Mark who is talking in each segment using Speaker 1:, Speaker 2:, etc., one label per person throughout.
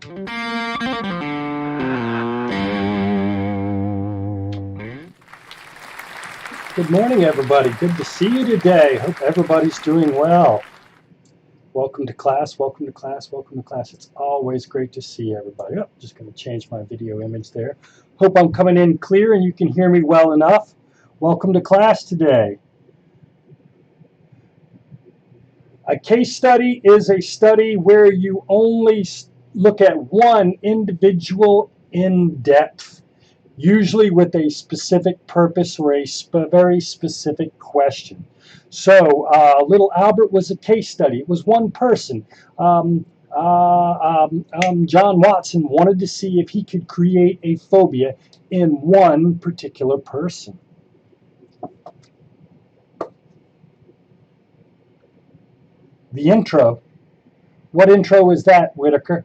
Speaker 1: Good morning, everybody. Good to see you today. Hope everybody's doing well. Welcome to class, welcome to class, welcome to class. It's always great to see everybody. Oh, just going to change my video image there. Hope I'm coming in clear and you can hear me well enough. Welcome to class today. A case study is a study where you only look at one individual in depth, usually with a specific purpose or a very specific question. So little Albert was a case study. It was one person. John Watson wanted to see if he could create a phobia in one particular person. The intro. What intro is that, Whitaker?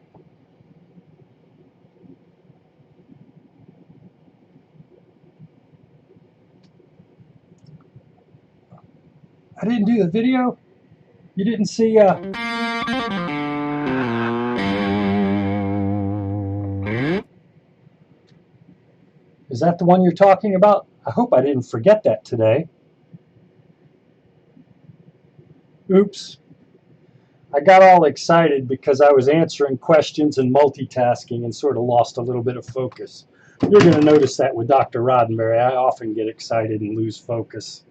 Speaker 1: I didn't do the video. You didn't see. Is that the one you're talking about? I hope I didn't forget that today. Oops. I got all excited because I was answering questions and multitasking and sort of lost a little bit of focus. You're going to notice that with Dr. Roddenberry. I often get excited and lose focus.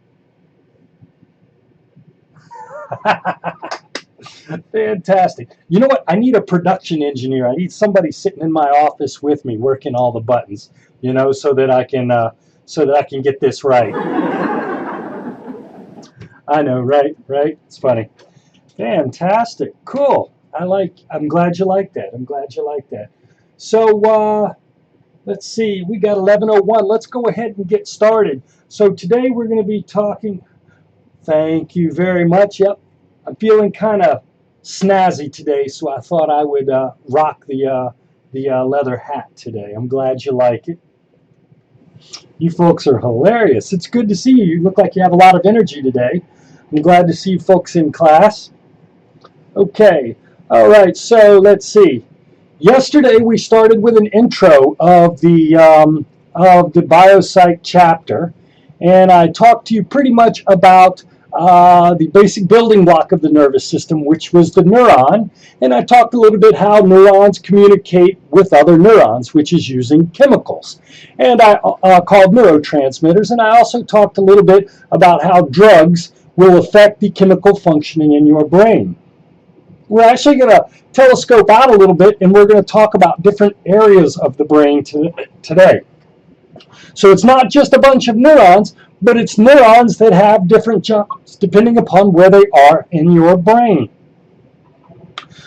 Speaker 1: Fantastic. You know what? I need a production engineer. I need somebody sitting in my office with me working all the buttons, you know, so that I can get this right. I know, right? It's funny. Fantastic. Cool. I'm glad you like that. I'm glad you like that. So let's see. We got 11:01. Let's go ahead and get started. So today we're going to be talking. Thank you very much. Yep. I'm feeling kind of snazzy today, so I thought I would rock the leather hat today. I'm glad you like it. You folks are hilarious. It's good to see you. You look like you have a lot of energy today. I'm glad to see you folks in class. Okay. All right. So let's see. Yesterday we started with an intro of the biopsych chapter, and I talked to you pretty much about the basic building block of the nervous system, which was the neuron, and I talked a little bit how neurons communicate with other neurons, which is using chemicals, and I called neurotransmitters, and I also talked a little bit about how drugs will affect the chemical functioning in your brain. We're actually going to telescope out a little bit, and we're going to talk about different areas of the brain today. So it's not just a bunch of neurons, but it's neurons that have different jobs depending upon where they are in your brain.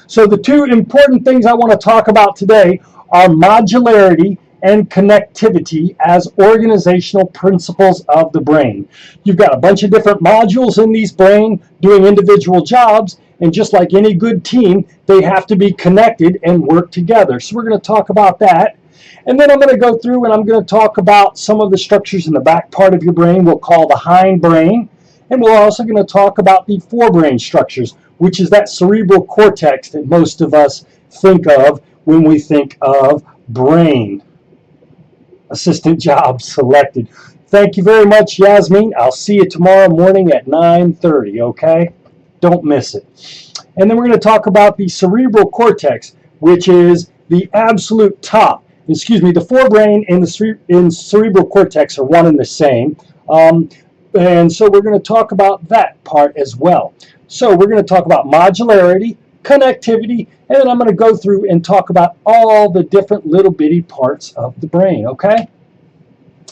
Speaker 1: So the two important things I want to talk about today are modularity and connectivity as organizational principles of the brain. You've got a bunch of different modules in these brain doing individual jobs, and just like any good team, they have to be connected and work together. So we're going to talk about that. And then I'm going to go through and I'm going to talk about some of the structures in the back part of your brain we'll call the hindbrain. And we're also going to talk about the forebrain structures, which is that cerebral cortex that most of us think of when we think of brain. Assistant job selected. Thank you very much, Yasmin. I'll see you tomorrow morning at 9:30, okay? Don't miss it. And then we're going to talk about the cerebral cortex, which is the absolute top. Excuse me, the forebrain and the cerebral cortex are one and the same. And so we're going to talk about that part as well. So we're going to talk about modularity, connectivity, and then I'm going to go through and talk about all the different little bitty parts of the brain, okay?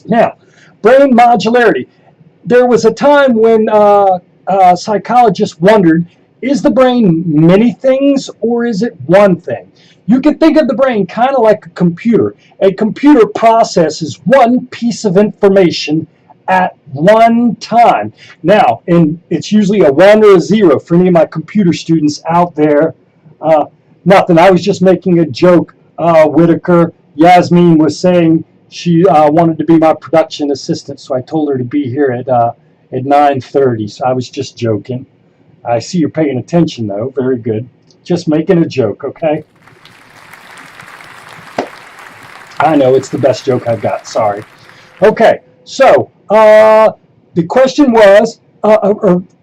Speaker 1: Now, brain modularity. There was a time when psychologists wondered, is the brain many things or is it one thing? You can think of the brain kind of like a computer. A computer processes one piece of information at one time. Now, and it's usually a 1 or a 0 for any of my computer students out there. Nothing, I was just making a joke, Whitaker. Yasmin was saying she wanted to be my production assistant, so I told her to be here at 9:30, so I was just joking. I see you're paying attention, though. Very good. Just making a joke, okay? I know, it's the best joke I've got. Sorry. Okay, so the question was,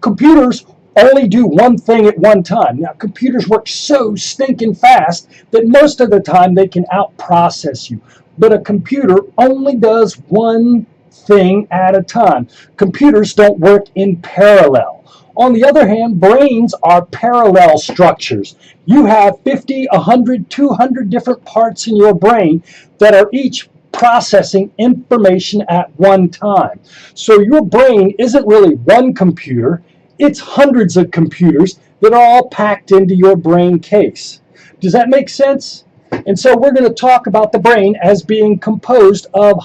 Speaker 1: computers only do one thing at one time. Now, computers work so stinking fast that most of the time they can out-process you. But a computer only does one thing at a time. Computers don't work in parallel. On the other hand, brains are parallel structures. You have 50, 100, 200 different parts in your brain that are each processing information at one time. So your brain isn't really one computer, it's hundreds of computers that are all packed into your brain case. Does that make sense? And so we're going to talk about the brain as being composed of,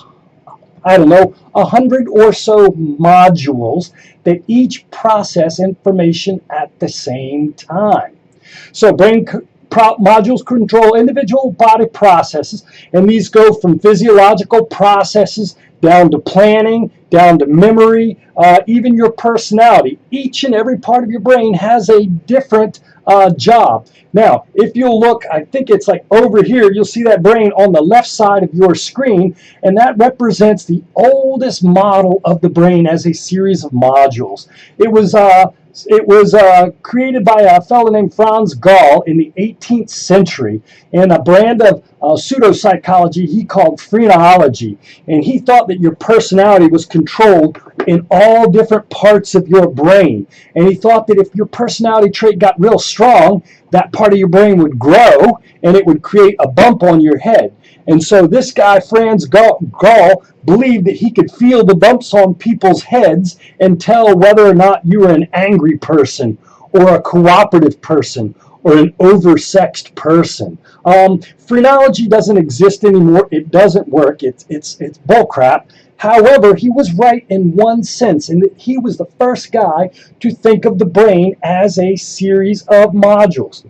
Speaker 1: I don't know, 100 or so modules that each process information at the same time. So brain modules control individual body processes, and these go from physiological processes down to planning, down to memory, even your personality. Each and every part of your brain has a different job. Now, if you'll look, I think it's like over here, you'll see that brain on the left side of your screen, and that represents the oldest model of the brain as a series of modules. It was created by a fellow named Franz Gall in the 18th century in a brand of pseudopsychology he called phrenology. And he thought that your personality was controlled in all different parts of your brain. And he thought that if your personality trait got real strong, that part of your brain would grow and it would create a bump on your head. And so this guy, Franz Gall, believed that he could feel the bumps on people's heads and tell whether or not you were an angry person or a cooperative person or an oversexed person. Phrenology doesn't exist anymore. It doesn't work. It's bullcrap. However, he was right in one sense, in that he was the first guy to think of the brain as a series of modules.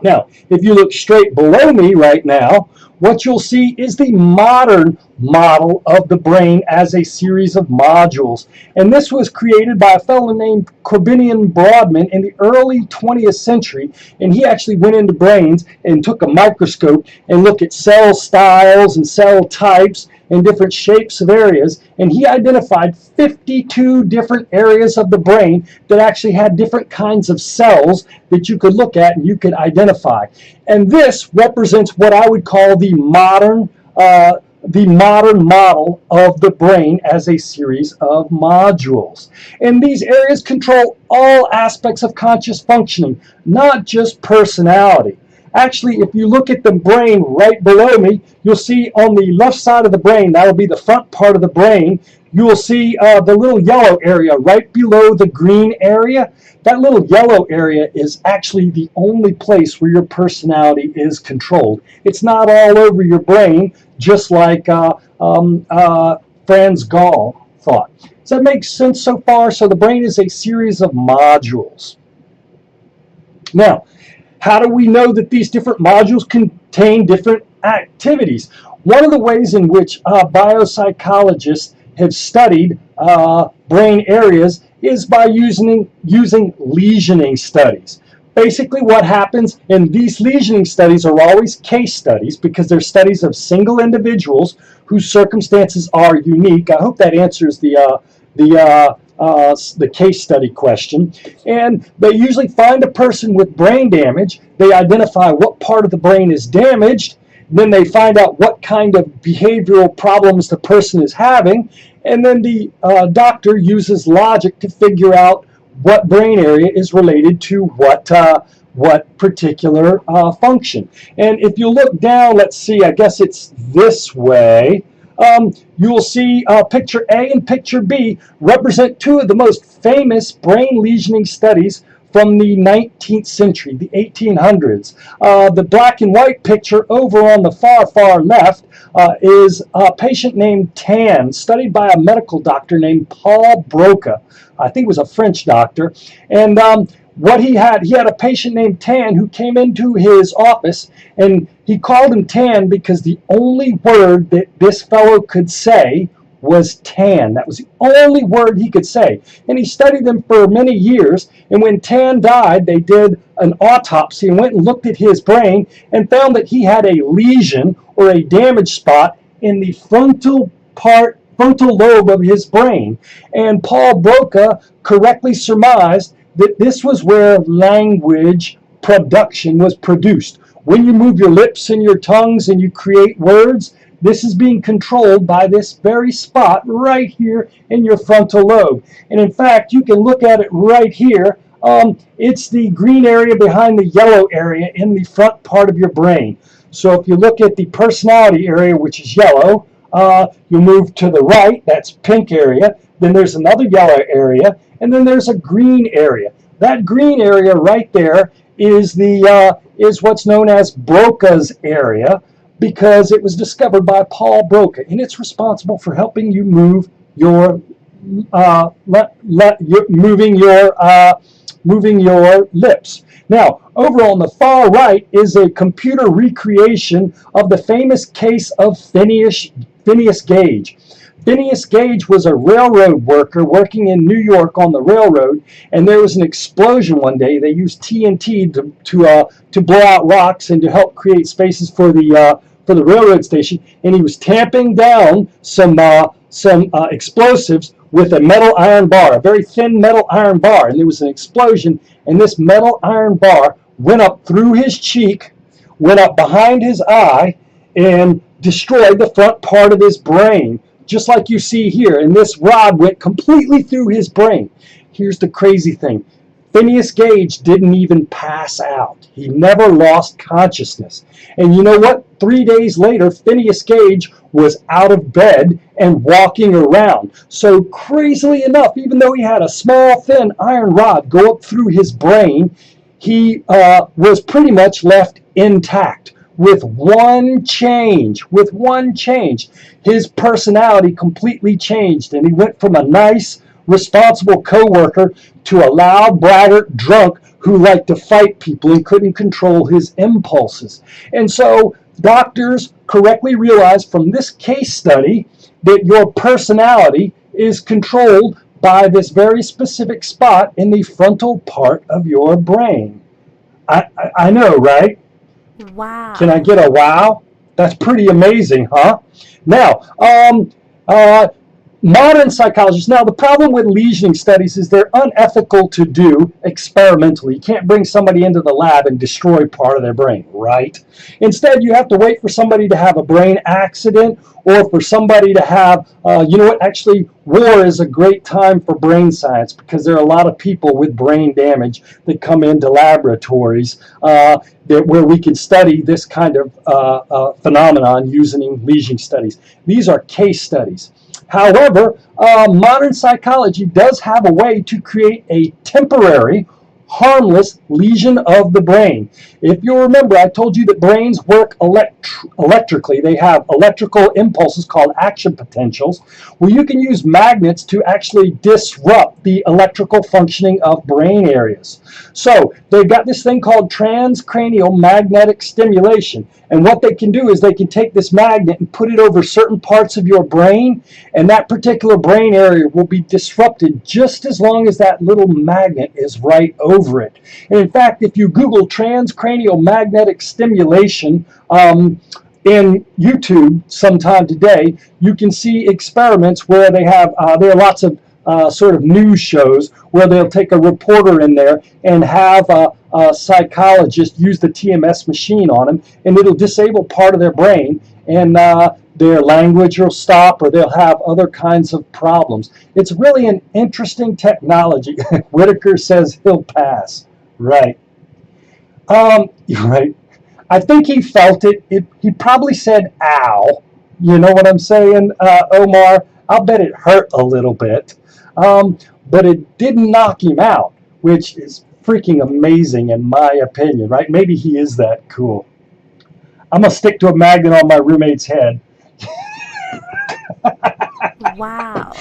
Speaker 1: Now, if you look straight below me right now, what you'll see is the modern model of the brain as a series of modules. And this was created by a fellow named Corbinian Brodmann in the early 20th century. And he actually went into brains and took a microscope and looked at cell styles and cell types and different shapes of areas. And he identified 52 different areas of the brain that actually had different kinds of cells that you could look at and you could identify. And this represents what I would call the modern model of the brain as a series of modules. And these areas control all aspects of conscious functioning, not just personality. Actually, if you look at the brain right below me, you'll see on the left side of the brain, that'll be the front part of the brain, you will see the little yellow area right below the green area. That little yellow area is actually the only place where your personality is controlled. It's not all over your brain, just like Franz Gall thought. Does that make sense so far? So the brain is a series of modules. Now, how do we know that these different modules contain different activities? One of the ways in which biopsychologists have studied brain areas is by using lesioning studies. Basically what happens, and these lesioning studies are always case studies because they're studies of single individuals whose circumstances are unique. I hope that answers the case study question. And they usually find a person with brain damage. They identify what part of the brain is damaged. Then they find out what kind of behavioral problems the person is having. And then the doctor uses logic to figure out what brain area is related to what particular function. And if you look down, let's see, I guess it's this way. You will see picture A and picture B represent two of the most famous brain lesioning studies from the 19th century, the 1800s. The black and white picture over on the far left is a patient named Tan, studied by a medical doctor named Paul Broca. I think it was a French doctor. And what he had a patient named Tan who came into his office, and he called him Tan because the only word that this fellow could say was tan. That was the only word he could say. And he studied them for many years. And when Tan died, they did an autopsy and went and looked at his brain and found that he had a lesion or a damaged spot in the frontal lobe of his brain. And Paul Broca correctly surmised that this was where language production was produced. When you move your lips and your tongues and you create words, this is being controlled by this very spot right here in your frontal lobe. And in fact, you can look at it right here. It's the green area behind the yellow area in the front part of your brain. So if you look at the personality area, which is yellow, you move to the right, that's pink area. Then there's another yellow area, and then there's a green area. That green area right there is what's known as Broca's area, because it was discovered by Paul Broca, and it's responsible for helping you move your moving your lips. Now, over on the far right is a computer recreation of the famous case of Phineas Gage. Phineas Gage was a railroad worker working in New York on the railroad, and there was an explosion one day. They used TNT to blow out rocks and to help create spaces for the railroad station. And he was tamping down some explosives with a metal iron bar, a very thin metal iron bar. And there was an explosion, and this metal iron bar went up through his cheek, went up behind his eye, and destroyed the front part of his brain, just like you see here. And this rod went completely through his brain. Here's the crazy thing. Phineas Gage didn't even pass out. He never lost consciousness. And you know what? 3 days later, Phineas Gage was out of bed and walking around. So crazily enough, even though he had a small, thin iron rod go up through his brain, he was pretty much left intact. With one change, his personality completely changed, and he went from a nice, responsible co-worker to a loud, braggart drunk who liked to fight people and couldn't control his impulses. And so doctors correctly realized from this case study that your personality is controlled by this very specific spot in the frontal part of your brain. I know, right?
Speaker 2: Wow.
Speaker 1: Can I get a wow? That's pretty amazing, huh? Now, modern psychologists, now the problem with lesioning studies is they're unethical to do experimentally. You can't bring somebody into the lab and destroy part of their brain, right? Instead, you have to wait for somebody to have a brain accident, or for somebody to have, you know what, actually, war is a great time for brain science, because there are a lot of people with brain damage that come into laboratories where we can study this kind of phenomenon using lesion studies. These are case studies. However, modern psychology does have a way to create a temporary, harmless lesion of the brain. If you remember, I told you that brains work electrically. They have electrical impulses called action potentials, where you can use magnets to actually disrupt the electrical functioning of brain areas. So they've got this thing called transcranial magnetic stimulation. And what they can do is they can take this magnet and put it over certain parts of your brain, and that particular brain area will be disrupted just as long as that little magnet is right over it. And in fact, if you Google transcranial magnetic stimulation in YouTube sometime today, you can see experiments where they have, there are lots of sort of news shows where they'll take a reporter in there and have a psychologist use the TMS machine on them, and it'll disable part of their brain, and their language will stop, or they'll have other kinds of problems. It's really an interesting technology. Whitaker says he'll pass. Right. Right. I think he felt it. He probably said, ow. You know what I'm saying, Omar? I'll bet it hurt a little bit. But it didn't knock him out, which is freaking amazing in my opinion, right? Maybe he is that cool. I'm going to stick to a magnet on my roommate's head.
Speaker 2: Wow.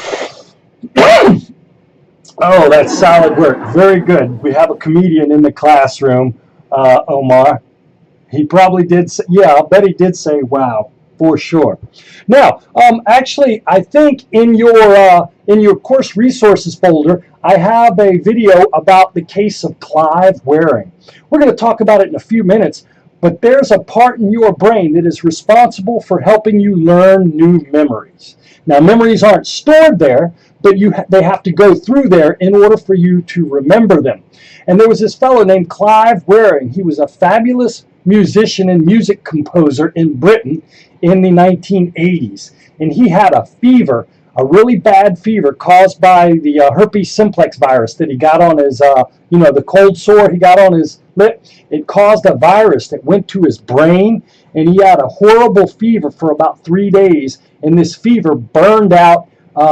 Speaker 1: Oh, that's solid work. Very good. We have a comedian in the classroom, Omar. He probably did say, yeah, I'll bet he did say wow for sure. Now, actually, I think in your course resources folder, I have a video about the case of Clive Waring. We're going to talk about it in a few minutes, but there's a part in your brain that is responsible for helping you learn new memories. Now, memories aren't stored there, but they have to go through there in order for you to remember them. And there was this fellow named Clive Waring. He was a fabulous musician and music composer in Britain in the 1980s. And he had a fever, a really bad fever caused by the herpes simplex virus that he got on his, the cold sore he got on his lip. It caused a virus that went to his brain, and he had a horrible fever for about 3 days. And this fever burned out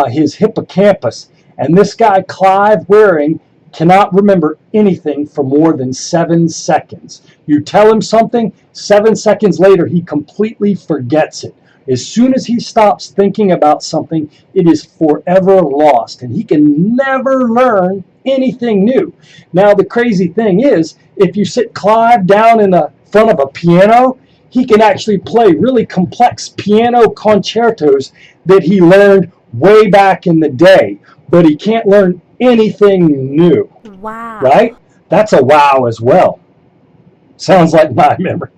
Speaker 1: his hippocampus. And this guy, Clive Waring, cannot remember anything for more than 7 seconds. You tell him something, 7 seconds later, he completely forgets it. As soon as he stops thinking about something, it is forever lost, and he can never learn anything new. Now, the crazy thing is, if you sit Clive down in the front of a piano, he can actually play really complex piano concertos that he learned way back in the day, but he can't learn anything new.
Speaker 2: Wow.
Speaker 1: Right? That's a wow as well. Sounds like my memory.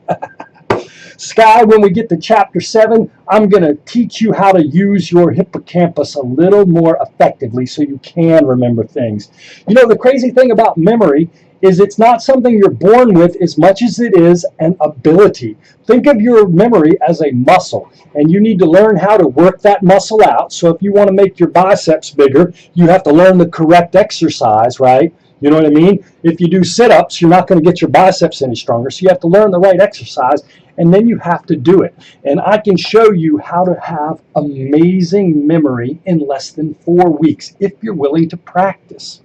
Speaker 1: Sky, when we get to chapter 7, I'm going to teach you how to use your hippocampus a little more effectively so you can remember things. You know, the crazy thing about memory is it's not something you're born with as much as it is an ability. Think of your memory as a muscle, and you need to learn how to work that muscle out. So if you want to make your biceps bigger, you have to learn the correct exercise, right? You know what I mean? If you do sit-ups, you're not going to get your biceps any stronger. So you have to learn the right exercise, and then you have to do it. And I can show you how to have amazing memory in less than 4 weeks if you're willing to practice.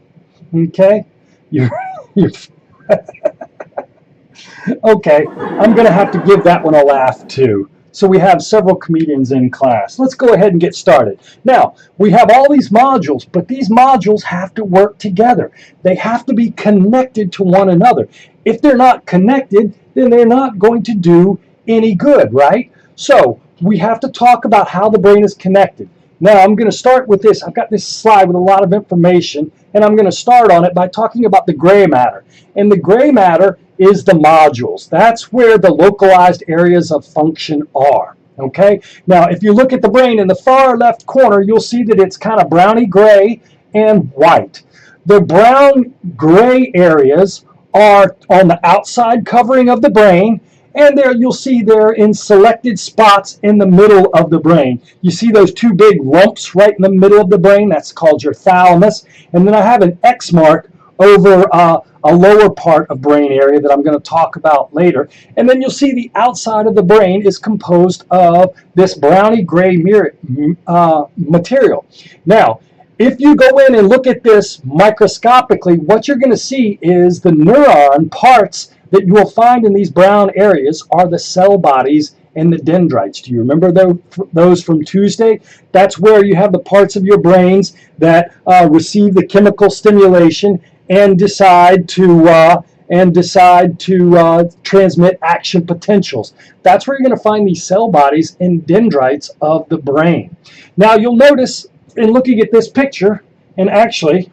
Speaker 1: Okay? Okay, I'm going to have to give that one a laugh too. So we have several comedians in class. Let's go ahead and get started. Now, we have all these modules, but these modules have to work together. They have to be connected to one another. If they're not connected, then they're not going to do any good, right? So we have to talk about how the brain is connected. Now, I'm going to start with this. I've got this slide with a lot of information, and I'm going to start on it by talking about the gray matter. And the gray matter is the modules. That's where the localized areas of function are. Okay? Now, if you look at the brain in the far left corner, you'll see that it's kind of browny gray and white. The brown gray areas are on the outside covering of the brain, and there you'll see they're in selected spots in the middle of the brain. You see those two big lumps right in the middle of the brain? That's called your thalamus. And then I have an X mark over a lower part of brain area that I'm going to talk about later. And then you'll see the outside of the brain is composed of this browny gray material. Now, if you go in and look at this microscopically, what you're going to see is the neuron parts that you will find in these brown areas are the cell bodies and the dendrites. Do you remember those from Tuesday? That's where you have the parts of your brains that receive the chemical stimulation and decide to transmit action potentials. That's where you're going to find these cell bodies and dendrites of the brain. Now you'll notice in looking at this picture, and actually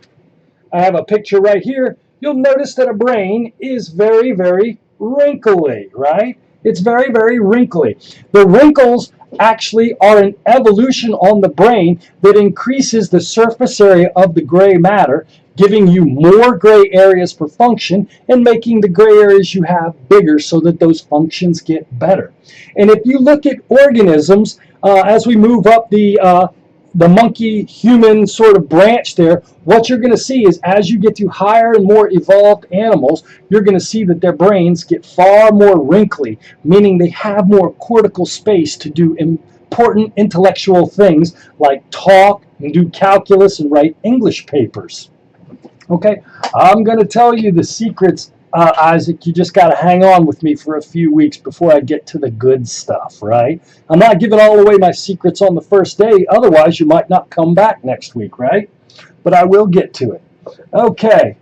Speaker 1: I have a picture right here, you'll notice that a brain is very, very wrinkly, right? It's very, very wrinkly. The wrinkles actually are an evolution on the brain that increases the surface area of the gray matter, giving you more gray areas for function and making the gray areas you have bigger so that those functions get better. And if you look at organisms, as we move up the monkey human sort of branch there, what you're going to see is as you get to higher and more evolved animals, you're going to see that their brains get far more wrinkly, meaning they have more cortical space to do important intellectual things like talk and do calculus and write English papers. Okay, I'm going to tell you the secrets, Isaac. You just got to hang on with me for a few weeks before I get to the good stuff, right? I'm not giving all away my secrets on the first day, otherwise you might not come back next week, right? But I will get to it. Okay,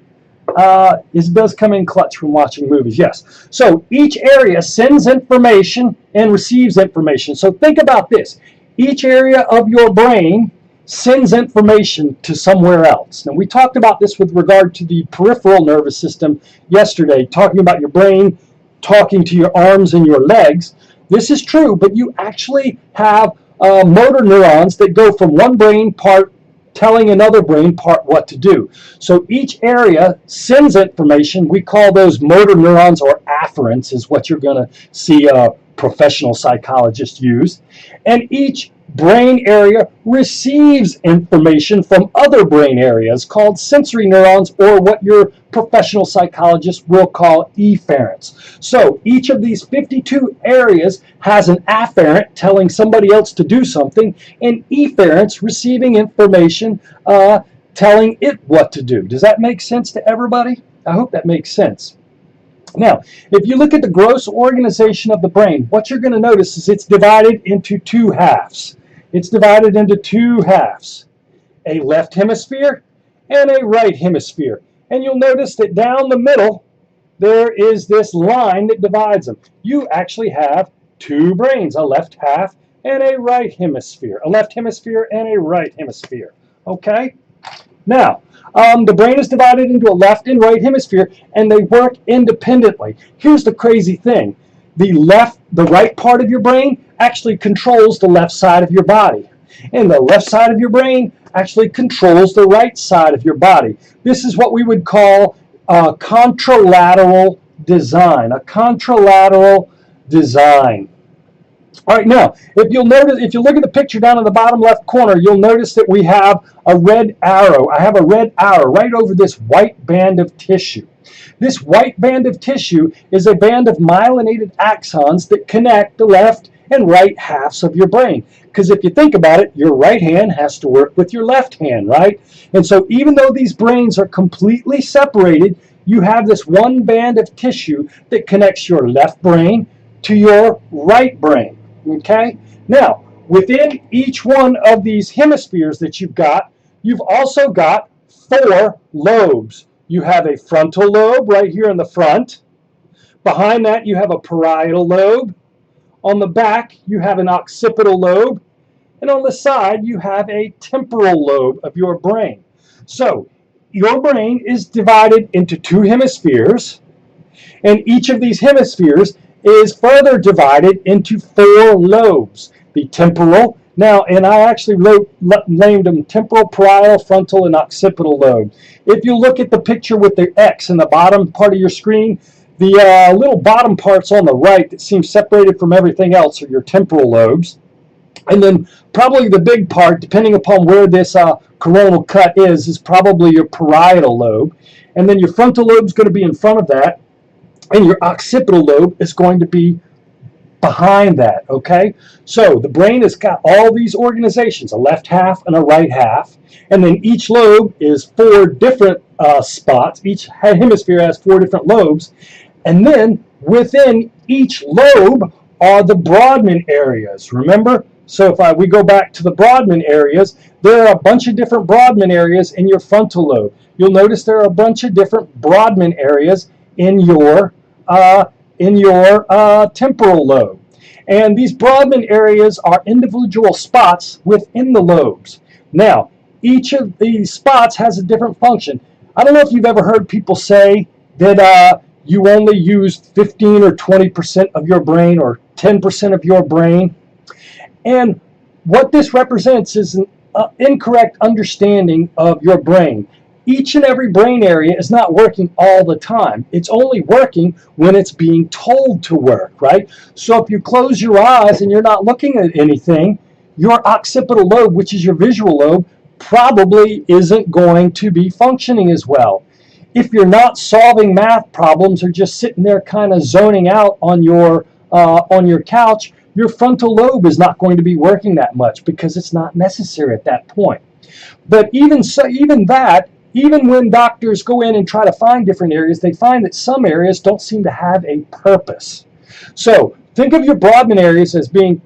Speaker 1: It does come in clutch from watching movies, yes. So each area sends information and receives information. So think about this. Each area of your brain sends information to somewhere else. Now, we talked about this with regard to the peripheral nervous system yesterday, talking about your brain talking to your arms and your legs. This is true, but you actually have motor neurons that go from one brain part telling another brain part what to do. So each area sends information. We call those motor neurons, or afferents is what you're going to see a professional psychologist use. And each brain area receives information from other brain areas called sensory neurons, or what your professional psychologist will call efferents. So each of these 52 areas has an afferent telling somebody else to do something, and efferents receiving information telling it what to do. Does that make sense to everybody? I hope that makes sense. Now, if you look at the gross organization of the brain, what you're going to notice is it's divided into two halves. It's divided into two halves, a left hemisphere and a right hemisphere. And you'll notice that down the middle, there is this line that divides them. You actually have two brains, a left half and a right hemisphere, a left hemisphere and a right hemisphere. Okay? Now, the brain is divided into a left and right hemisphere, and they work independently. Here's the crazy thing. The right part of your brain actually controls the left side of your body. And the left side of your brain actually controls the right side of your body. This is what we would call a contralateral design. A contralateral design. All right, now, if you look at the picture down in the bottom left corner, you'll notice that we have a red arrow. I have a red arrow right over this white band of tissue. This white band of tissue is a band of myelinated axons that connect the left and right halves of your brain. Because if you think about it, your right hand has to work with your left hand, right? And so even though these brains are completely separated, you have this one band of tissue that connects your left brain to your right brain. Okay? Now, within each one of these hemispheres that you've also got 4 lobes. You have a frontal lobe right here in the front. Behind that, you have a parietal lobe. On the back, you have an occipital lobe. And on the side, you have a temporal lobe of your brain. So, your brain is divided into 2 hemispheres. And each of these hemispheres is further divided into 4 lobes. The temporal, now, and I actually named them temporal, parietal, frontal, and occipital lobe. If you look at the picture with the X in the bottom part of your screen, the little bottom parts on the right that seem separated from everything else are your temporal lobes. And then probably the big part, depending upon where this coronal cut is probably your parietal lobe. And then your frontal lobe is going to be in front of that. And your occipital lobe is going to be behind that, okay? So the brain has got all these organizations, a left half and a right half, and then each lobe is 4 different spots. Each hemisphere has 4 different lobes, and then within each lobe are the Brodmann areas, remember? So if we go back to the Brodmann areas, there are a bunch of different Brodmann areas in your frontal lobe. You'll notice there are a bunch of different Brodmann areas in your temporal lobe. And these Brodmann areas are individual spots within the lobes. Now, each of these spots has a different function. I don't know if you've ever heard people say that you only use 15 or 20% of your brain or 10% of your brain. And what this represents is an incorrect understanding of your brain. Each and every brain area is not working all the time. It's only working when it's being told to work, right? So if you close your eyes and you're not looking at anything, your occipital lobe, which is your visual lobe, probably isn't going to be functioning as well. If you're not solving math problems or just sitting there kind of zoning out on your couch, your frontal lobe is not going to be working that much because it's not necessary at that point. But even when doctors go in and try to find different areas, they find that some areas don't seem to have a purpose. So think of your Brodmann areas as being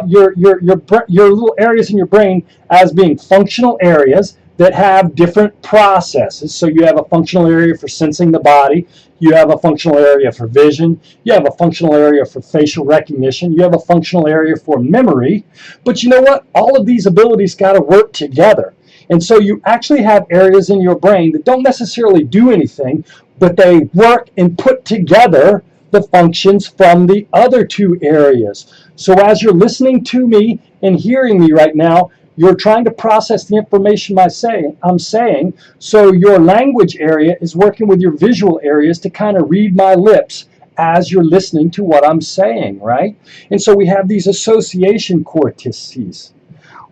Speaker 1: your little areas in your brain as being functional areas that have different processes. So you have a functional area for sensing the body, you have a functional area for vision, you have a functional area for facial recognition, you have a functional area for memory. But you know what? All of these abilities got to work together. And so you actually have areas in your brain that don't necessarily do anything, but they work and put together the functions from the other two areas. So as you're listening to me and hearing me right now, you're trying to process the information I'm saying, so your language area is working with your visual areas to kind of read my lips as you're listening to what I'm saying, right? And so we have these association cortices.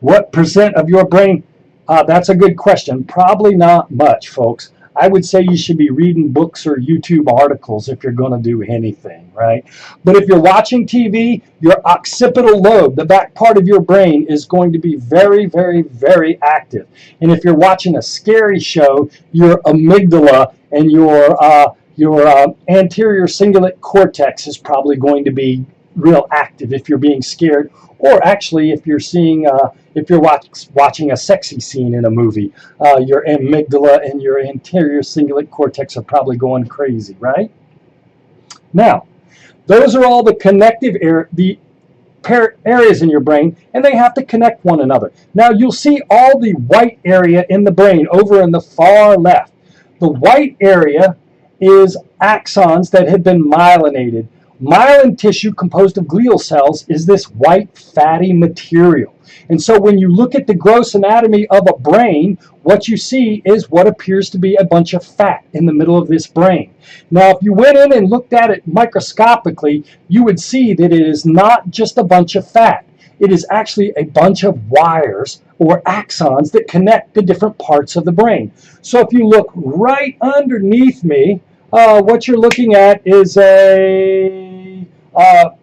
Speaker 1: What percent of your brain? That's a good question. Probably not much, folks. I would say you should be reading books or YouTube articles if you're going to do anything, right? But if you're watching TV, your occipital lobe, the back part of your brain, is going to be very, very, very active. And if you're watching a scary show, your amygdala and your anterior cingulate cortex is probably going to be real active if you're being scared, or actually if you're seeing if you're watching a sexy scene in a movie, your amygdala and your anterior cingulate cortex are probably going crazy, right? Now, those are all the connective areas in your brain, and they have to connect one another. Now, you'll see all the white area in the brain over in the far left. The white area is axons that have been myelinated. Myelin tissue composed of glial cells is this white fatty material. And so when you look at the gross anatomy of a brain, what you see is what appears to be a bunch of fat in the middle of this brain. Now, if you went in and looked at it microscopically, you would see that it is not just a bunch of fat. It is actually a bunch of wires or axons that connect the different parts of the brain. So if you look right underneath me, what you're looking at is a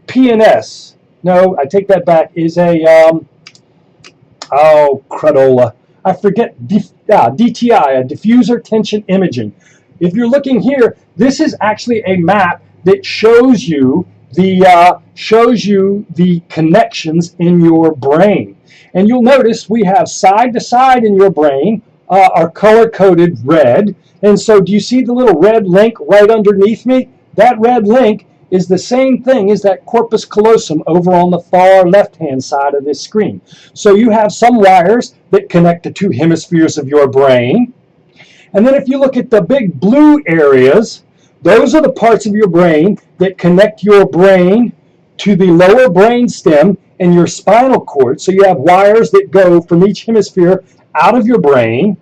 Speaker 1: PNS. No, I take that back. Is a cradola. I forget. DTI, a diffuser tension imaging. If you're looking here, this is actually a map that shows you the connections in your brain. And you'll notice we have side to side in your brain are color-coded red. And so do you see the little red link right underneath me? That red link is the same thing as that corpus callosum over on the far left-hand side of this screen. So you have some wires that connect the two hemispheres of your brain. And then if you look at the big blue areas, those are the parts of your brain that connect your brain to the lower brain stem and your spinal cord. So you have wires that go from each hemisphere out of your brain.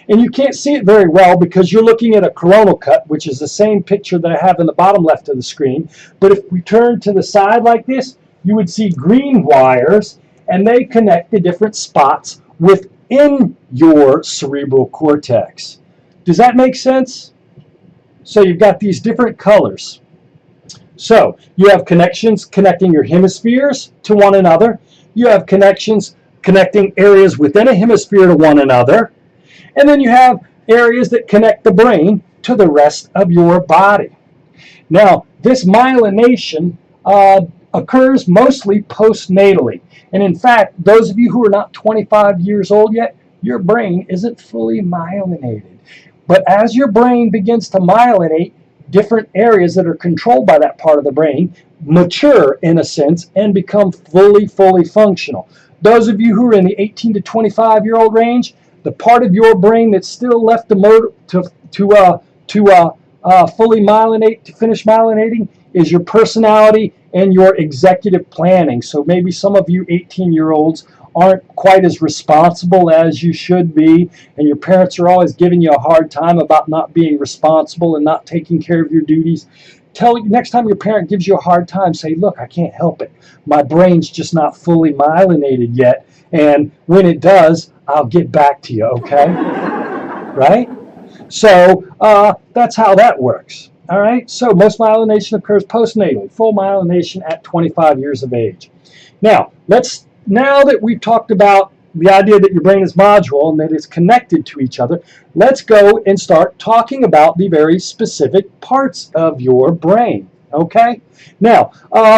Speaker 1: And you can't see it very well because you're looking at a coronal cut, which is the same picture that I have in the bottom left of the screen. But if we turn to the side like this, you would see green wires, and they connect the different spots within your cerebral cortex. Does that make sense? So you've got these different colors. So you have connections connecting your hemispheres to one another. You have connections connecting areas within a hemisphere to one another. And then you have areas that connect the brain to the rest of your body. Now, this myelination occurs mostly postnatally. And in fact, those of you who are not 25 years old yet, your brain isn't fully myelinated. But as your brain begins to myelinate, different areas that are controlled by that part of the brain mature, in a sense, and become fully functional. Those of you who are in the 18 to 25-year-old range, the part of your brain that's still left to fully myelinate, to finish myelinating, is your personality and your executive planning. So maybe some of you 18-year-olds aren't quite as responsible as you should be, and your parents are always giving you a hard time about not being responsible and not taking care of your duties. Next time your parent gives you a hard time, say, look, I can't help it. My brain's just not fully myelinated yet, and when it does, I'll get back to you, okay? Right? So that's how that works. All right? So most myelination occurs postnatally, full myelination at 25 years of age. Now that we've talked about the idea that your brain is modular and that it's connected to each other, let's go and start talking about the very specific parts of your brain. Okay? Now,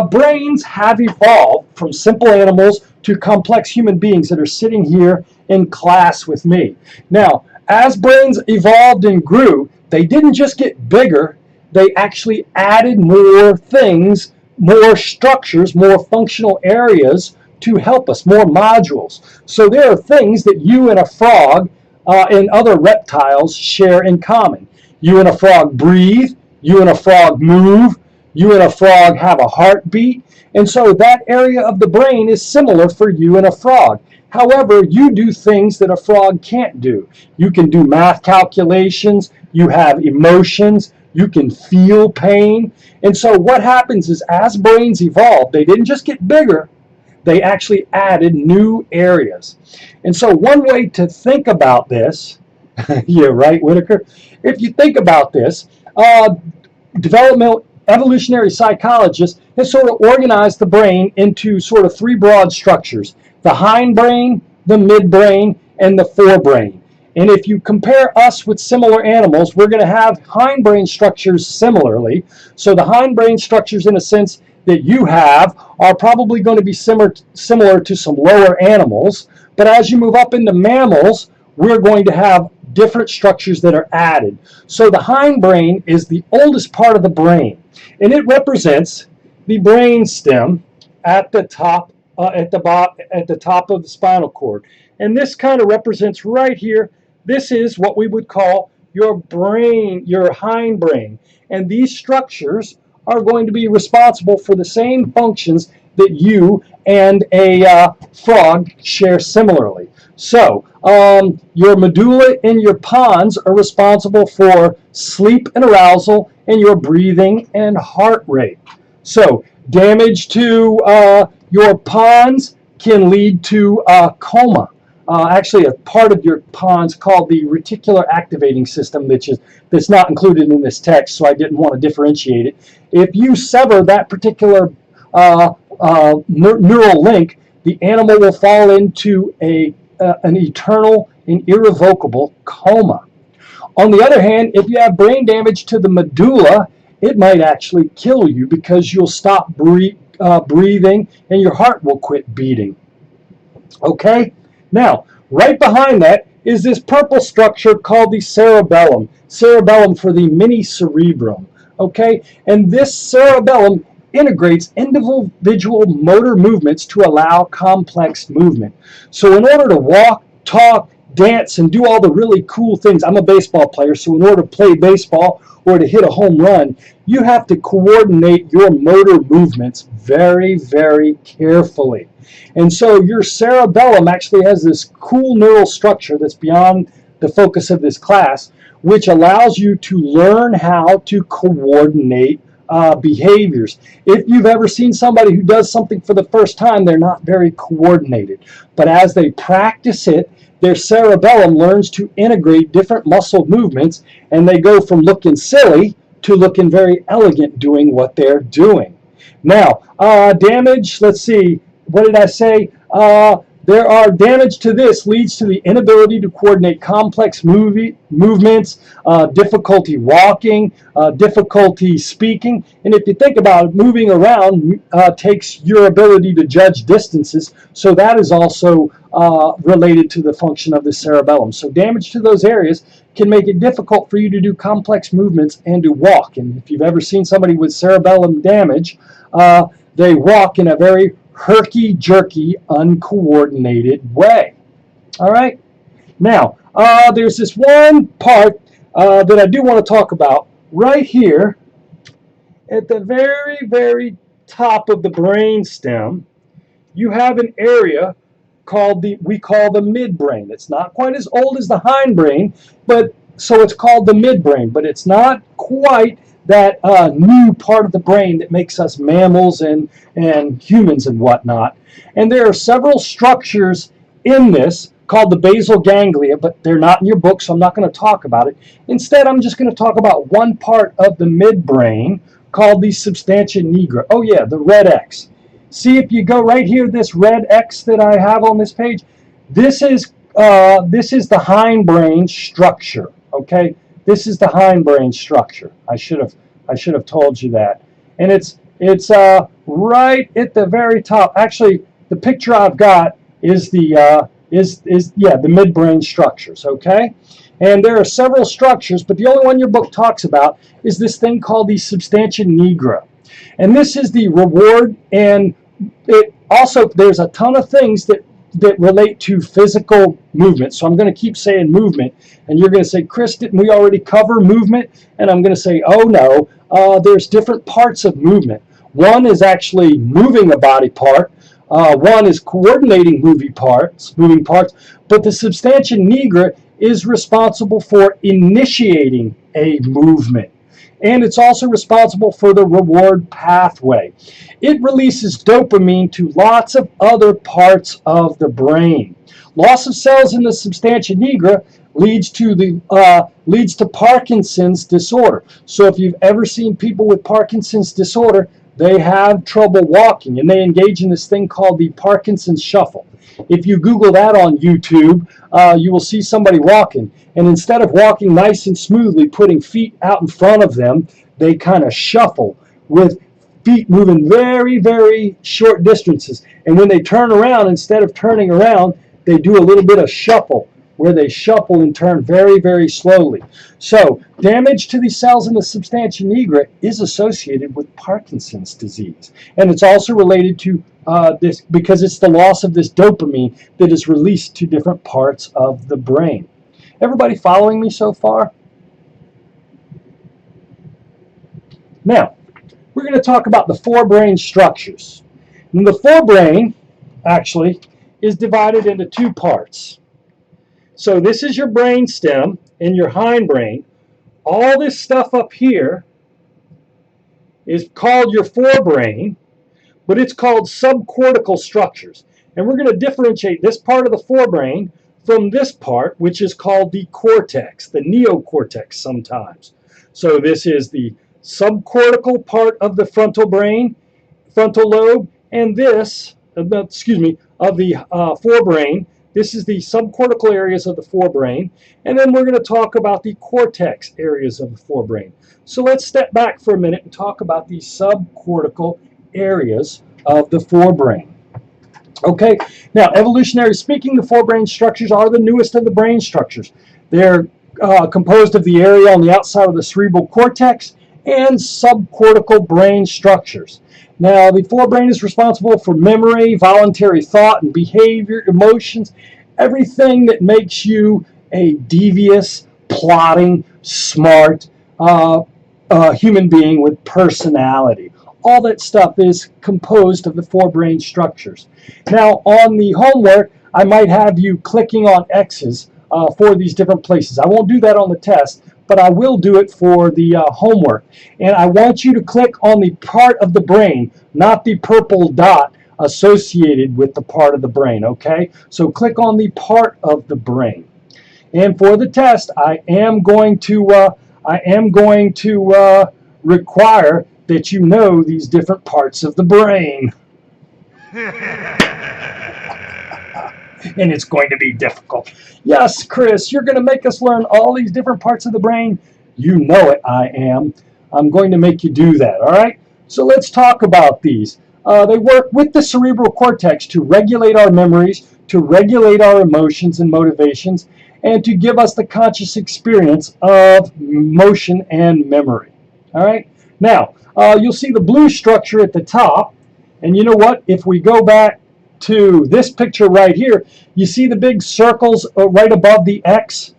Speaker 1: brains have evolved from simple animals to complex human beings that are sitting here in class with me. Now, as brains evolved and grew, they didn't just get bigger, they actually added more things, more structures, more functional areas to help us, more modules. So there are things that you and a frog and other reptiles share in common. You and a frog breathe, you and a frog move, you and a frog have a heartbeat, and so that area of the brain is similar for you and a frog. However, you do things that a frog can't do. You can do math calculations, you have emotions, you can feel pain. And so what happens is as brains evolved, they didn't just get bigger, they actually added new areas. And so one way to think about this, yeah, right, Whitaker? If you think about this, developmental evolutionary psychologists have sort of organized the brain into sort of three broad structures: the hindbrain, the midbrain, and the forebrain. And if you compare us with similar animals, we're going to have hindbrain structures similarly. So the hindbrain structures, in a sense, that you have are probably going to be similar to some lower animals. But as you move up into mammals, we're going to have different structures that are added. So the hindbrain is the oldest part of the brain, and it represents the brain stem at the top, at the top of the spinal cord. And this kind of represents right here. This is what we would call your brain, your hindbrain, and these structures are going to be responsible for the same functions that you and a frog share similarly. So your medulla and your pons are responsible for sleep and arousal and your breathing and heart rate. So damage to your pons can lead to coma. Actually, a part of your pons called the reticular activating system, that's not included in this text, so I didn't want to differentiate it. If you sever that particular neural link, the animal will fall into an eternal and irrevocable coma. On the other hand, if you have brain damage to the medulla, it might actually kill you because you'll stop breathing and your heart will quit beating. Okay? Now, right behind that is this purple structure called the cerebellum. Cerebellum for the mini cerebrum. Okay? And this cerebellum integrates individual motor movements to allow complex movement. So in order to walk, talk, dance, and do all the really cool things, I'm a baseball player, so in order to play baseball or to hit a home run, you have to coordinate your motor movements very, very carefully. And so your cerebellum actually has this cool neural structure that's beyond the focus of this class, which allows you to learn how to coordinate behaviors. If you've ever seen somebody who does something for the first time, they're not very coordinated. But as they practice it, their cerebellum learns to integrate different muscle movements, and they go from looking silly to looking very elegant doing what they're doing. Now, damage, let's see, what did I say? There are damage to this leads to the inability to coordinate complex movements, difficulty walking, difficulty speaking. And if you think about it, moving around takes your ability to judge distances. So that is also related to the function of the cerebellum. So damage to those areas can make it difficult for you to do complex movements and to walk. And if you've ever seen somebody with cerebellum damage, they walk in a very herky-jerky, uncoordinated way. All right? Now, there's this one part that I do want to talk about right here at the very, very top of the brain stem. You have an area we call the midbrain. It's not quite as old as the hindbrain, but so it's called the midbrain, but it's not quite that new part of the brain that makes us mammals and humans and whatnot. And there are several structures in this called the basal ganglia, but they're not in your book, so I'm not going to talk about it. Instead, I'm just going to talk about one part of the midbrain called the substantia nigra. Oh yeah, the red X. See, if you go right here, this red X that I have on this page, this is the hindbrain structure. Okay. This is the hindbrain structure. I should have told you that. And it's right at the very top. Actually, the picture I've got is the the midbrain structures. Okay, and there are several structures, but the only one your book talks about is this thing called the Substantia Negra, and this is the reward. And it also, there's a ton of things that relate to physical movement. So I'm going to keep saying movement, and you're going to say, Chris, didn't we already cover movement? And I'm going to say, oh no, there's different parts of movement. One is actually moving a body part. One is coordinating moving parts. But the Substantia Negra is responsible for initiating a movement. And it's also responsible for the reward pathway. It releases dopamine to lots of other parts of the brain. Loss of cells in the Substantia Negra leads to Parkinson's disorder. So if you've ever seen people with Parkinson's disorder, they have trouble walking, and they engage in this thing called the Parkinson's shuffle. If you Google that on YouTube, you will see somebody walking, and instead of walking nice and smoothly, putting feet out in front of them, they kind of shuffle with feet moving very, very short distances. And when they turn around, instead of turning around, they do a little bit of shuffle, where they shuffle and turn very, very slowly. So damage to the cells in the Substantia Negra is associated with Parkinson's disease. And it's also related to this, because it's the loss of this dopamine that is released to different parts of the brain. Everybody following me so far? Now, we're going to talk about the forebrain structures. And the forebrain, actually, is divided into two parts. So this is your brain stem and your hindbrain. All this stuff up here is called your forebrain, but it's called subcortical structures. And we're going to differentiate this part of the forebrain from this part, which is called the cortex, the neocortex sometimes. So this is the subcortical part of the frontal lobe, and this, of the forebrain. This is the subcortical areas of the forebrain, and then we're going to talk about the cortex areas of the forebrain. So let's step back for a minute and talk about the subcortical areas of the forebrain. Okay, now evolutionary speaking, the forebrain structures are the newest of the brain structures. They're composed of the area on the outside of the cerebral cortex and subcortical brain structures. Now, the forebrain is responsible for memory, voluntary thought and behavior, emotions, everything that makes you a devious, plotting, smart human being with personality. All that stuff is composed of the forebrain structures. Now, on the homework, I might have you clicking on X's for these different places. I won't do that on the test, but I will do it for the homework. And I want you to click on the part of the brain, not the purple dot associated with the part of the brain, okay? So click on the part of the brain. And for the test, I am going to require that you know these different parts of the brain. And it's going to be difficult. Yes, Chris, you're going to make us learn all these different parts of the brain. You know it, I am. I'm going to make you do that, all right? So let's talk about these. They work with the cerebral cortex to regulate our memories, to regulate our emotions and motivations, and to give us the conscious experience of motion and memory, all right? Now, you'll see the blue structure at the top, and you know what? If we go back to this picture right here, you see the big circles right above the X?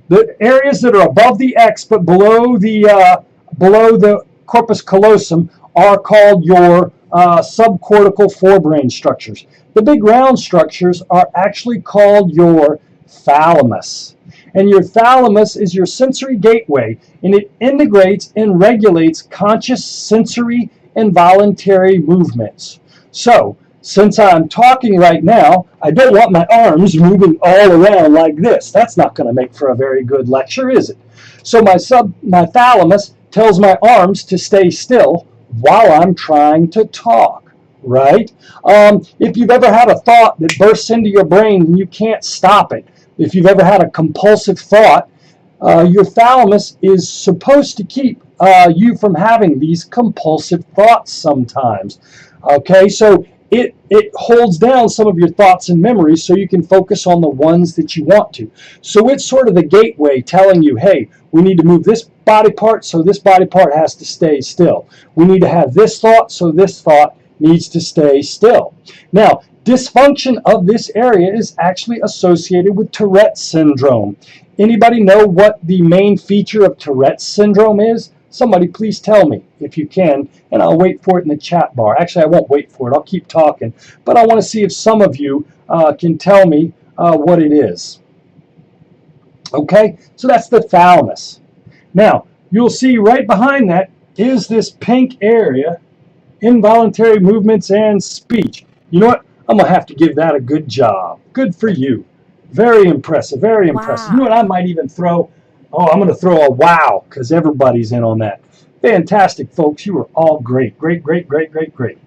Speaker 1: The areas that are above the X but below the corpus callosum are called your subcortical forebrain structures. The big round structures are actually called your thalamus. And your thalamus is your sensory gateway, and it integrates and regulates conscious sensory and voluntary movements. So, since I'm talking right now, I don't want my arms moving all around like this. That's not going to make for a very good lecture, is it? So my thalamus tells my arms to stay still while I'm trying to talk, right? If you've ever had a thought that bursts into your brain and you can't stop it, if you've ever had a compulsive thought, your thalamus is supposed to keep you from having these compulsive thoughts sometimes. Okay, so it holds down some of your thoughts and memories so you can focus on the ones that you want to. So it's sort of the gateway telling you, hey, we need to move this body part, so this body part has to stay still. We need to have this thought, so this thought needs to stay still. Now, dysfunction of this area is actually associated with Tourette Syndrome. Anybody know what the main feature of Tourette Syndrome is? Somebody please tell me if you can, and I'll wait for it in the chat bar. Actually, I won't wait for it. I'll keep talking. But I want to see if some of you can tell me what it is. Okay, so that's the thalamus. Now, you'll see right behind that is this pink area, involuntary movements and speech. You know what? I'm going to have to give that a good job. Good for you. Very impressive, very impressive. You know what? I might even throw, I'm going to throw a wow, because everybody's in on that. Fantastic, folks. You were all great. Great, great, great, great, great.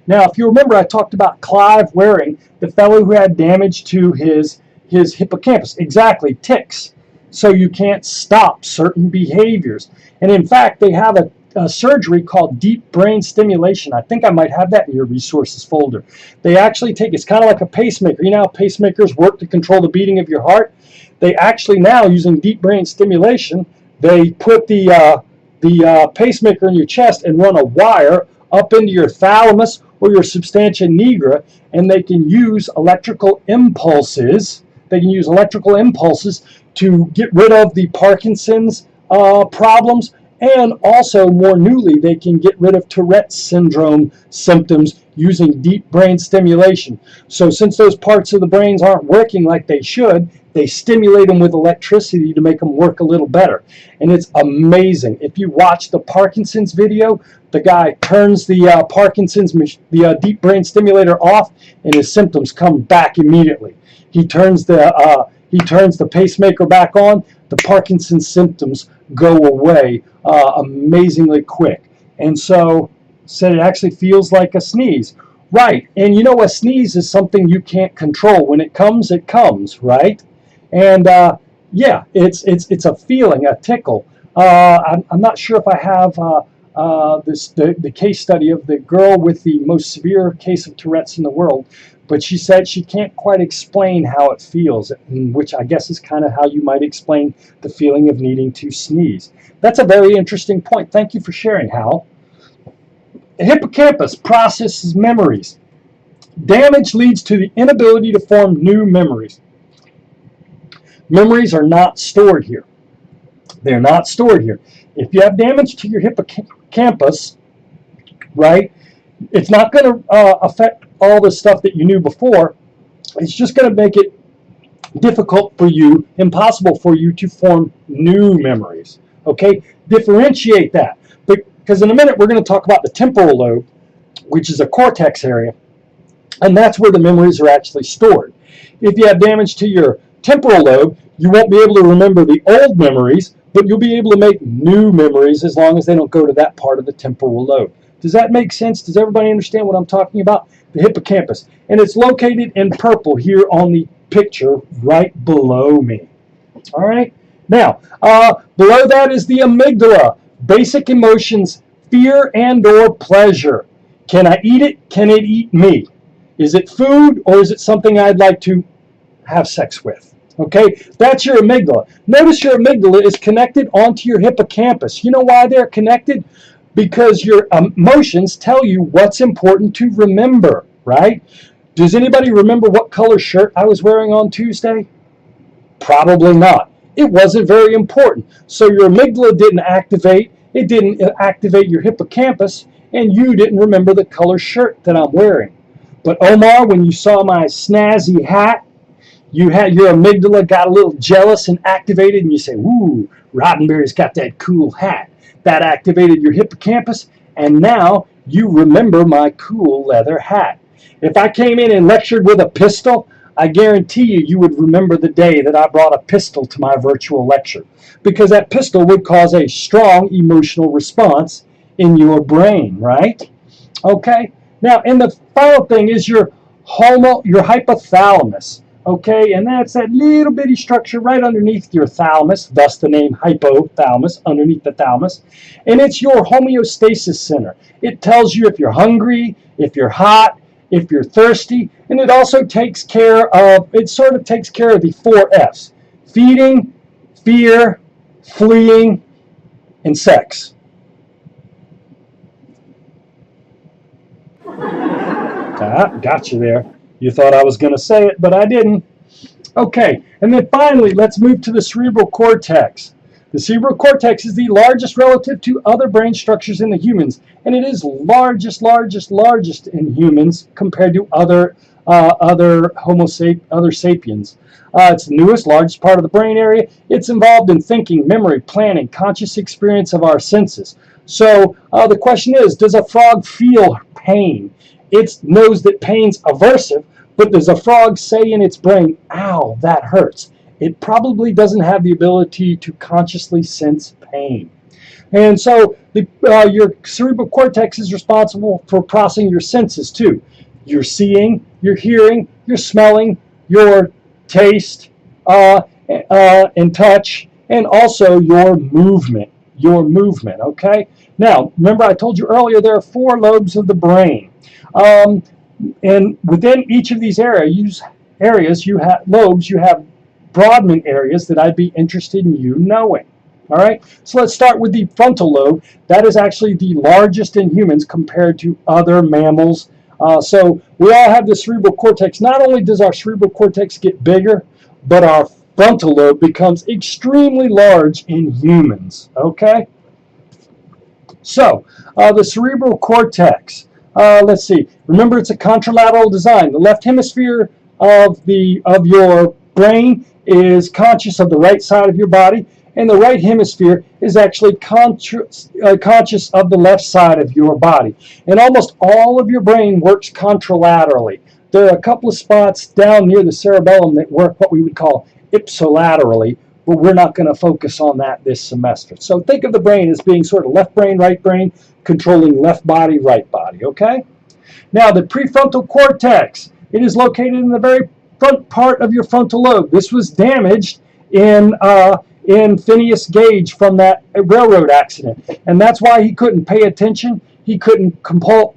Speaker 1: Now, if you remember, I talked about Clive Waring, the fellow who had damage to his hippocampus. Exactly, tics. So you can't stop certain behaviors. And in fact, they have a surgery called deep brain stimulation. I think I might have that in your resources folder. They actually take, it's kind of like a pacemaker. You know how pacemakers work to control the beating of your heart? They actually now, using deep brain stimulation, they put the pacemaker in your chest and run a wire up into your thalamus or your substantia nigra, and they can use electrical impulses. They can use electrical impulses to get rid of the Parkinson's problems, and also more newly, they can get rid of Tourette Syndrome symptoms using deep brain stimulation. So since those parts of the brains aren't working like they should, they stimulate them with electricity to make them work a little better. And it's amazing. If you watch the Parkinson's video, the guy turns the deep brain stimulator off, and his symptoms come back immediately. He turns the pacemaker back on, the Parkinson's symptoms go away amazingly quick. And so said it actually feels like a sneeze. Right, and you know, a sneeze is something you can't control. When it comes, right? And yeah, it's a feeling, a tickle. I'm not sure if I have the case study of the girl with the most severe case of Tourette's in the world, but she said she can't quite explain how it feels, which I guess is kind of how you might explain the feeling of needing to sneeze. That's a very interesting point. Thank you for sharing, Hal. The hippocampus processes memories. Damage leads to the inability to form new memories. Memories are not stored here. They're not stored here. If you have damage to your hippocampus, right, it's not going to affect all the stuff that you knew before. It's just going to make it difficult for you, impossible for you to form new memories. Okay? Differentiate that. Because in a minute we're going to talk about the temporal lobe, which is a cortex area, and that's where the memories are actually stored. If you have damage to your temporal lobe, you won't be able to remember the old memories, but you'll be able to make new memories as long as they don't go to that part of the temporal lobe. Does that make sense? Does everybody understand what I'm talking about? The hippocampus. And it's located in purple here on the picture right below me. All right? Now, below that is the amygdala. Basic emotions, fear and or pleasure. Can I eat it? Can it eat me? Is it food, or is it something I'd like to have sex with? Okay, that's your amygdala. Notice your amygdala is connected onto your hippocampus. You know why they're connected? Because your emotions tell you what's important to remember, right? Does anybody remember what color shirt I was wearing on Tuesday? Probably not. It wasn't very important. So your amygdala didn't activate. It didn't activate your hippocampus, and you didn't remember the color shirt that I'm wearing. But Omar, when you saw my snazzy hat, your amygdala got a little jealous and activated, and you say, "Ooh, Roddenberry's got that cool hat." That activated your hippocampus, and now you remember my cool leather hat. If I came in and lectured with a pistol, I guarantee you would remember the day that I brought a pistol to my virtual lecture, because that pistol would cause a strong emotional response in your brain, right? Okay? Now, and the final thing is your hypothalamus. Okay, and that's that little bitty structure right underneath your thalamus, thus the name hypothalamus, underneath the thalamus. And it's your homeostasis center. It tells you if you're hungry, if you're hot, if you're thirsty, and it also takes care of, it sort of takes care of the 4 F's: feeding, fear, fleeing, and sex. Got you there. You thought I was going to say it, but I didn't. Okay, and then finally, let's move to the cerebral cortex. The cerebral cortex is the largest relative to other brain structures in the humans, and it is largest in humans compared to other sapiens. It's the newest, largest part of the brain area. It's involved in thinking, memory, planning, conscious experience of our senses. So the question is, does a frog feel pain? It knows that pain's aversive, but does a frog say in its brain, ow, that hurts? It probably doesn't have the ability to consciously sense pain. And so your cerebral cortex is responsible for processing your senses too. Your seeing, your hearing, your smelling, your taste and touch, and also your movement. Okay? Now, remember I told you earlier there are 4 lobes of the brain. And within each of these areas you have lobes, you have Broadman areas that I'd be interested in you knowing. All right, so let's start with the frontal lobe. That is actually the largest in humans compared to other mammals. So we all have the cerebral cortex. Not only does our cerebral cortex get bigger, but our frontal lobe becomes extremely large in humans. Okay, so the cerebral cortex. Let's see. Remember, it's a contralateral design. The left hemisphere of your brain is conscious of the right side of your body, and the right hemisphere is actually conscious of the left side of your body. And almost all of your brain works contralaterally. There are a couple of spots down near the cerebellum that work what we would call ipsilaterally, but we're not going to focus on that this semester. So think of the brain as being sort of left brain, right brain, controlling left body, right body, okay? Now, the prefrontal cortex, it is located in the very front part of your frontal lobe. This was damaged in Phineas Gage from that railroad accident, and that's why he couldn't pay attention. He couldn't control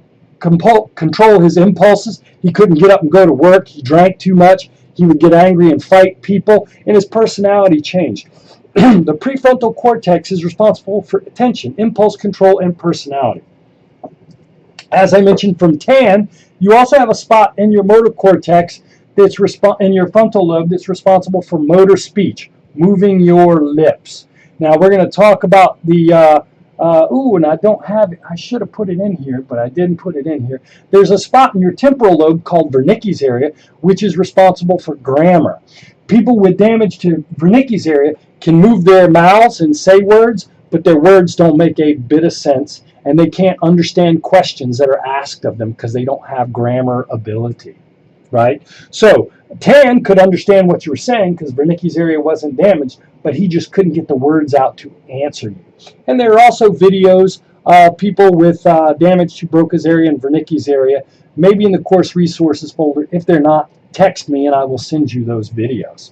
Speaker 1: his impulses. He couldn't get up and go to work. He drank too much. He would get angry and fight people, and his personality changed. The prefrontal cortex is responsible for attention, impulse control, and personality. As I mentioned from tan, you also have a spot in your motor cortex that's in your frontal lobe that's responsible for motor speech, moving your lips. Now we're going to talk about the, and I don't have it. I should have put it in here, but I didn't put it in here. There's a spot in your temporal lobe called Wernicke's area, which is responsible for grammar. People with damage to Wernicke's area can move their mouths and say words, but their words don't make a bit of sense, and they can't understand questions that are asked of them because they don't have grammar ability, right? So Tan could understand what you were saying because Wernicke's area wasn't damaged, but he just couldn't get the words out to answer you. And there are also videos of people with damage to Broca's area and Wernicke's area, maybe in the course resources folder. If they're not, text me and I will send you those videos.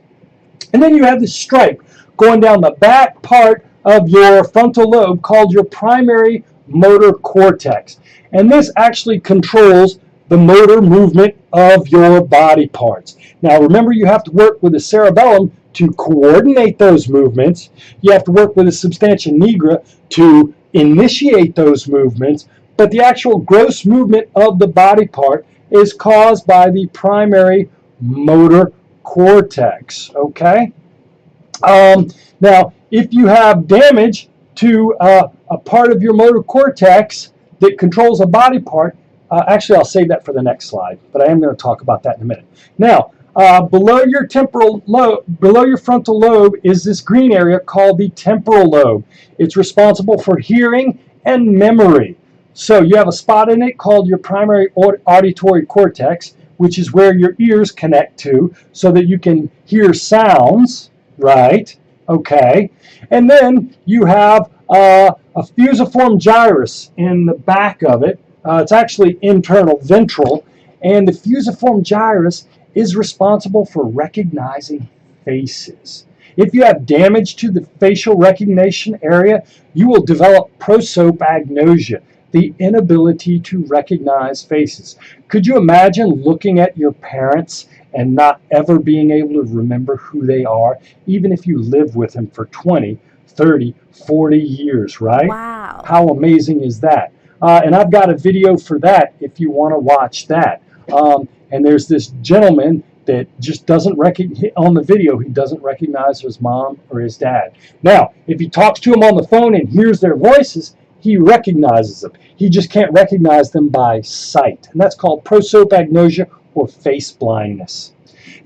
Speaker 1: And then you have this stripe going down the back part of your frontal lobe called your primary motor cortex. And this actually controls the motor movement of your body parts. Now remember, you have to work with the cerebellum to coordinate those movements. You have to work with the Substantia Negra to initiate those movements, but the actual gross movement of the body part is caused by the primary motor cortex, okay? Now, if you have damage to a part of your motor cortex that controls a body part, actually I'll save that for the next slide, but I am going to talk about that in a minute. Now, below your temporal lobe, below your frontal lobe is this green area called the temporal lobe. It's responsible for hearing and memory. So you have a spot in it called your primary auditory cortex, which is where your ears connect to so that you can hear sounds, right? Okay. And then you have a fusiform gyrus in the back of it. It's actually internal ventral, and the fusiform gyrus is responsible for recognizing faces. If you have damage to the facial recognition area, you will develop prosopagnosia. the inability to recognize faces. Could you imagine looking at your parents and not ever being able to remember who they are, even if you live with them for 20, 30, 40 years, right?
Speaker 2: Wow.
Speaker 1: How amazing is that? And I've got a video for that if you want to watch that. And there's this gentleman that just doesn't recognize, on the video, he doesn't recognize his mom or his dad. Now, if he talks to them on the phone and hears their voices, he recognizes them. He just can't recognize them by sight. And that's called prosopagnosia or face blindness.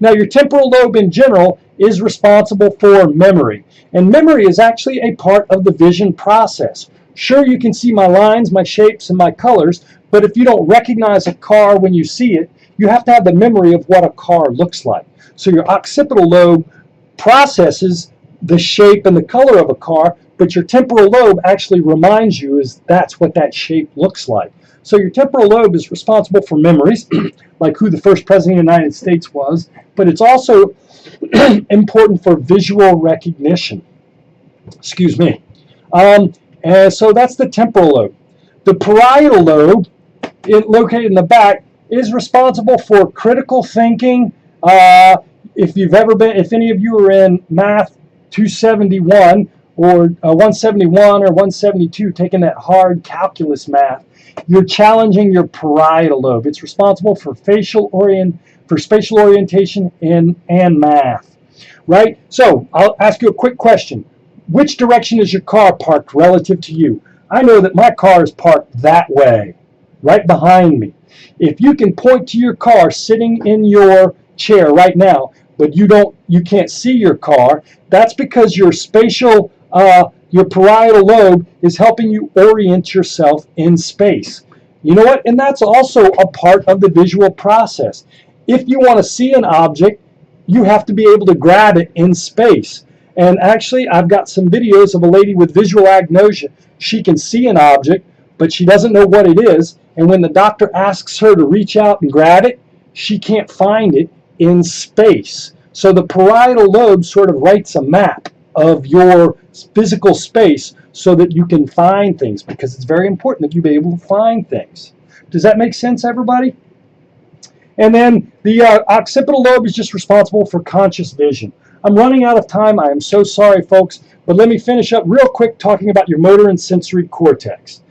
Speaker 1: Now, your temporal lobe in general is responsible for memory. And memory is actually a part of the vision process. Sure, you can see my lines, my shapes, and my colors, but if you don't recognize a car when you see it, you have to have the memory of what a car looks like. So your occipital lobe processes the shape and the color of a car, but your temporal lobe actually reminds you is that's what that shape looks like. So your temporal lobe is responsible for memories, like who the first president of the United States was, but it's also important for visual recognition. Excuse me. And so that's the temporal lobe. The parietal lobe, located in the back, is responsible for critical thinking. If any of you are in math 271 or 171 or 172, taking that hard calculus math, you're challenging your parietal lobe. It's responsible for spatial orientation and math, right? So I'll ask you a quick question. Which direction is your car parked relative to you? I know that my car is parked that way, right behind me. If you can point to your car sitting in your chair right now, but you can't see your car, that's because your your parietal lobe is helping you orient yourself in space. You know what? And that's also a part of the visual process. If you want to see an object, you have to be able to grab it in space. And actually, I've got some videos of a lady with visual agnosia. She can see an object, but she doesn't know what it is. And when the doctor asks her to reach out and grab it, she can't find it in space. So the parietal lobe sort of writes a map of your physical space so that you can find things, because it's very important that you be able to find things. Does that make sense, everybody? And then the occipital lobe is just responsible for conscious vision. I'm running out of time. I am so sorry, folks, but let me finish up real quick talking about your motor and sensory cortex.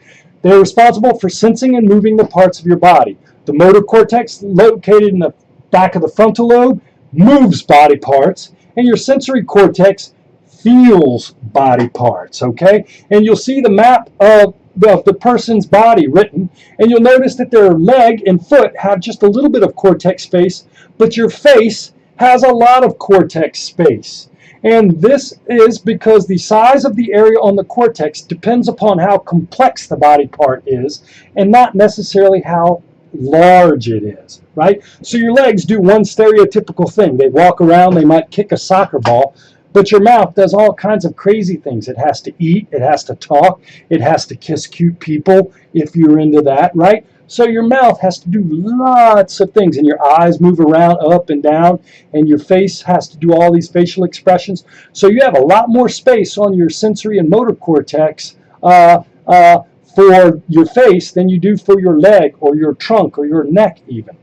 Speaker 1: They're responsible for sensing and moving the parts of your body. The motor cortex, located in the back of the frontal lobe, moves body parts, and your sensory cortex feels body parts, okay? And you'll see the map of the person's body written, and you'll notice that their leg and foot have just a little bit of cortex space, but your face has a lot of cortex space. And this is because the size of the area on the cortex depends upon how complex the body part is and not necessarily how large it is, right? So your legs do one stereotypical thing. They walk around, they might kick a soccer ball, but your mouth does all kinds of crazy things. It has to eat, it has to talk, it has to kiss cute people if you're into that, right? So your mouth has to do lots of things, and your eyes move around up and down, and your face has to do all these facial expressions. So you have a lot more space on your sensory and motor cortex for your face than you do for your leg or your trunk or your neck even.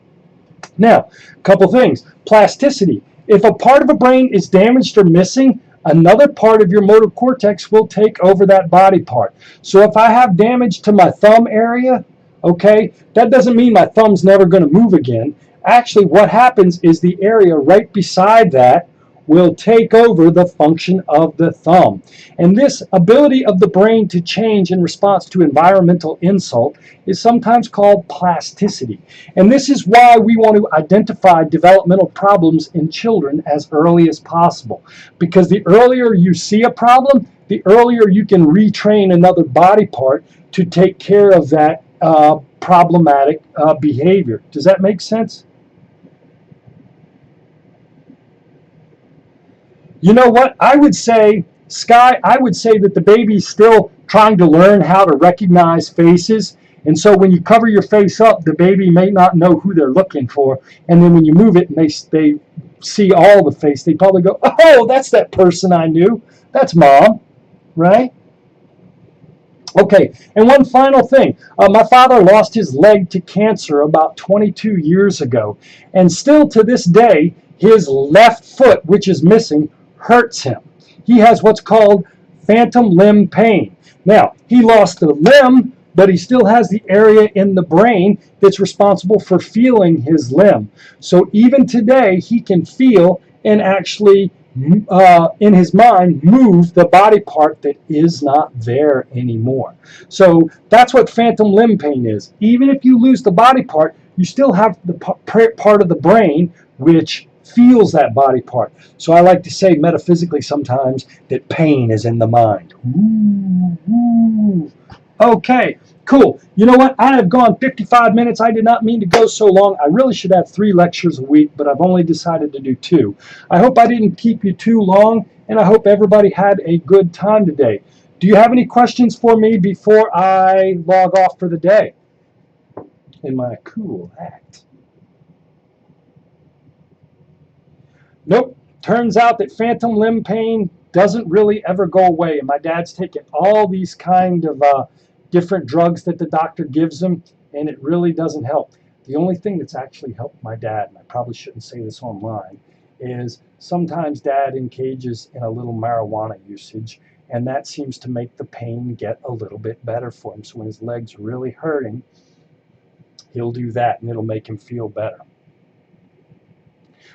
Speaker 1: Now, a couple things. Plasticity. If a part of a brain is damaged or missing, another part of your motor cortex will take over that body part. So if I have damage to my thumb area, okay, that doesn't mean my thumb's never going to move again. Actually, what happens is the area right beside that will take over the function of the thumb. And this ability of the brain to change in response to environmental insult is sometimes called plasticity. And this is why we want to identify developmental problems in children as early as possible. Because the earlier you see a problem, the earlier you can retrain another body part to take care of that problematic behavior. Does that make sense? You know what? I would say, Sky, I would say that the baby's still trying to learn how to recognize faces. And so when you cover your face up, the baby may not know who they're looking for. And then when you move it and they see all the face, they probably go, oh, that's that person I knew. That's mom, right? Okay, and one final thing. My father lost his leg to cancer about 22 years ago, and still to this day, his left foot, which is missing, hurts him. He has what's called phantom limb pain. Now, he lost the limb, but he still has the area in the brain that's responsible for feeling his limb. So even today, he can feel and actually in his mind move the body part that is not there anymore. So that's what phantom limb pain is. Even if you lose the body part, you still have the part of the brain which feels that body part. So I like to say metaphysically sometimes that pain is in the mind. Ooh, ooh. Okay, cool. You know what? I have gone 55 minutes. I did not mean to go so long. I really should have 3 lectures a week, but I've only decided to do 2. I hope I didn't keep you too long, and I hope everybody had a good time today. Do you have any questions for me before I log off for the day in my cool act? Nope. Turns out that phantom limb pain doesn't really ever go away. And my dad's taken all these kind of different drugs that the doctor gives him, and it really doesn't help. The only thing that's actually helped my dad, and I probably shouldn't say this online, is sometimes dad engages in a little marijuana usage, and that seems to make the pain get a little bit better for him. So when his leg's really hurting, he'll do that, and it'll make him feel better.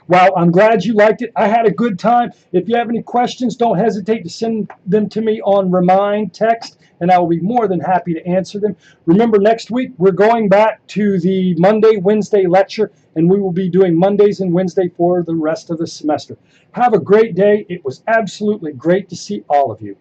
Speaker 1: Well, I'm glad you liked it. I had a good time. If you have any questions, don't hesitate to send them to me on Remind text, and I will be more than happy to answer them. Remember, next week, we're going back to the Monday, Wednesday lecture, and we will be doing Mondays and Wednesday for the rest of the semester. Have a great day. It was absolutely great to see all of you.